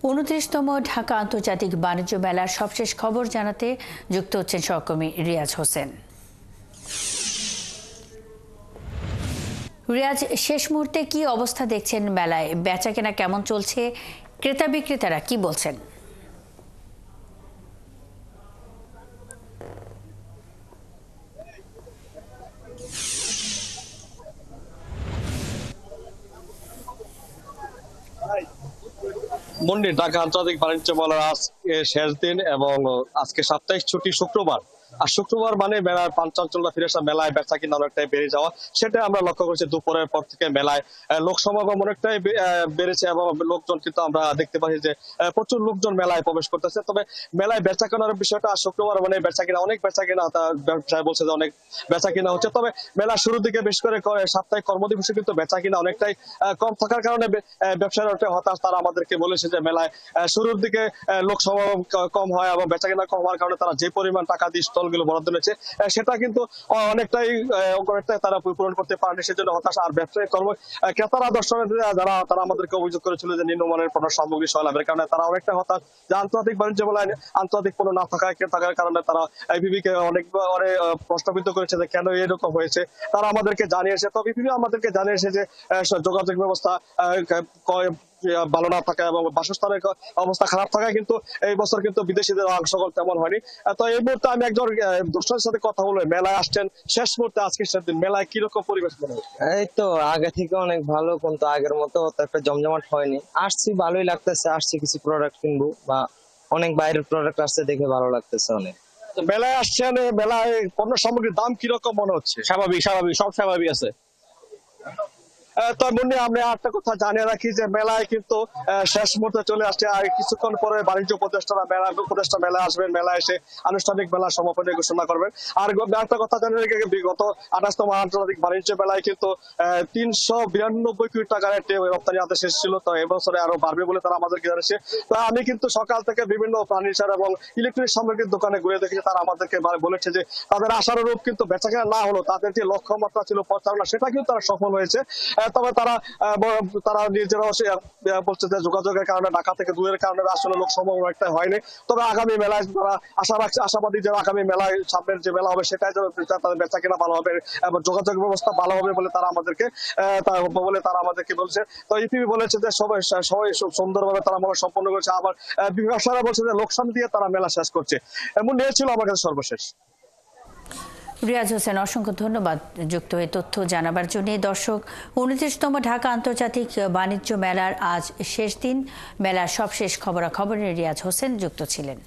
29তম ঢাকা আন্তর্জাতিক বাণিজ্য মেলার সবশেষ খবর জানাতে যুক্ত হচ্ছেন সহকর্মী রিয়াজ হোসেন। রিয়াজ, শেষ মুহূর্তে কি অবস্থা দেখছেন মেলায়? বেচাকেনা কেমন চলছে? ক্রেতা বিক্রেতারা কি বলছেন? মন্ডি ঢাকা আন্তর্জাতিক বাণিজ্য মেলার আজকে শেষ দিন এবং আজকে সাপ্তাহিক ছুটি শুক্রবার। আর শুক্রবার মানে মেলার পাঞ্চাঞ্চল্য ফিরে আসা, মেলায় বেচা কিনা অনেকটাই বেড়ে যাওয়া, সেটা আমরা লক্ষ্য করছি। দুপুরের পর থেকে মেলায় লোক সমাগম অনেকটাই বেড়েছে এবং লোকজন কিন্তু আমরা দেখতে পাচ্ছি যে প্রচুর লোকজন মেলায় প্রবেশ করতেছে। তবে মেলায় বেচা কেনার বিষয়টা শুক্রবার মানে বেচা কিনা অনেক বেচা কিনা, ব্যবসায় বলছে যে অনেক বেচা কিনা হচ্ছে। তবে মেলা শুরুর দিকে বেশ করে সাপ্তাহিক কর্মদিবসে কিন্তু বেচা কিনা অনেকটাই কম থাকার কারণে ব্যবসায়ীরা অনেকটা হতাশ। তারা আমাদেরকে বলেছে যে মেলায় শুরুর দিকে লোক সমাগম কম হয় এবং বেচা কিনা কম হওয়ার কারণে তারা যে পরিমাণ টাকা দিয়ে স্টলগুলো বরাদ্দ নিয়েছে সেটা কিন্তু অনেকটাই তারা পূরণ করতে পারেনি, সেজন্য হতাশ। আর ব্যবসায়িক ক্রেতারা দর্শনার্থীরা যারা, তারা আমাদেরকে অভিযোগ করেছিল যে নিম্নমানের পণ্য সামগ্রী সহ লাভের কারণে তারা অনেকটা হতাশ। যে আন্তর্জাতিক বাণিজ্য মেলায় আন্তর্জাতিক পণ্য না থাকার কারণে তারা বিবিকে অনেক প্রশ্নবিদ্ধ করেছে যে কেন এরকম হয়েছে। তারা আমাদেরকে জানিয়েছে, তো বিপিবি আমাদেরকে জানিয়েছে যে যোগাযোগ ব্যবস্থা ভালো না থাকা এবং বাসস্থানের অবস্থা খারাপ থাকায় কিন্তু এই বছর কিন্তু বিদেশিদের অংশগ্রহণ তেমন হয়নি। তো এই মুহূর্তে আমি একজন দর্শকের সাথে কথা বলবো, মেলায় আসছেন শেষ মুহূর্তে, আজকে শেষ দিন, মেলায় কিরকম পরিবেশ মনে হয়? এই তো আগে থেকে অনেক ভালো, কিন্তু আগের মতো একটা জমজমাট হয়নি। আসছি, ভালোই লাগতেছে। আসছি কিছু প্রোডাক্ট কিনবো, বা অনেক বাইরের প্রোডাক্ট আসছে, দেখে ভালো লাগতেছে অনেক। মেলায় আসছেন, মেলায় পণ্য সামগ্রীর দাম কিরকম মনে হচ্ছে? স্বাভাবিক স্বাভাবিক সব স্বাভাবিক আছে। তার মধ্যে আমরা একটা কথা জানিয়ে রাখি যে মেলায় কিন্তু শেষ মুহূর্তে চলে আসছে। আর কিছুক্ষণ পরে বাণিজ্য উপদেষ্টা মেলায় আসবেন, মেলায় এসে আনুষ্ঠানিক মেলা সমাপনী ঘোষণা করবেন। আর একটা কথা জানিয়ে রাখি, বিগত 28তম আন্তর্জাতিক বাণিজ্য মেলায় কিন্তু 392 কোটি টাকার একটি রপ্তানি আদেশ এসেছিল। তো এবছরে আরো বাড়বে বলে তারা আমাদেরকে জানিয়েছে। তো আমি কিন্তু সকাল থেকে বিভিন্ন ফার্নিচার এবং ইলেকট্রনিক সামগ্রীর দোকানে ঘুরে দেখেছি, তারা আমাদেরকে বলেছে যে তাদের আশানুরূপ কিন্তু বেচাকেনা না হলো, তাদের যে লক্ষ্যমাত্রা ছিল প্রচারণা, সেটা কিন্তু তারা সফল হয়েছে। তবে তারা নিজেরাও বলছে যে যোগাযোগের কারণে, ঢাকা থেকে দূরের কারণে আসলে লোক সমাগম একটা হয়নি। তবে আগামী মেলায় তারা আশাবাদী যে আগামী মেলায়, সামনের যে মেলা হবে সেটাই যেন তাদের বেচা কেনা ভালো হবে এবং যোগাযোগ ব্যবস্থা ভালো হবে বলে তারা আমাদেরকে বলছে। তো ইপিবি বলেছে যে সবাই সুন্দরভাবে তারা মেলা সম্পন্ন করেছে। আবার ব্যবসায়ীরা বলছে যে লোকসান দিয়ে তারা মেলা শেষ করছে। এমন নিয়ে ছিল আমার কাছে সর্বশেষ। রিয়াজ হোসেন, অসংখ্য ধন্যবাদ যুক্ত হয়ে তথ্য জানাবার জন্য। দর্শক, 29তম ঢাকা আন্তর্জাতিক বাণিজ্য মেলার আজ শেষ দিন। মেলার সবশেষ খবরাখবরে রিয়াজ হোসেন যুক্ত ছিলেন।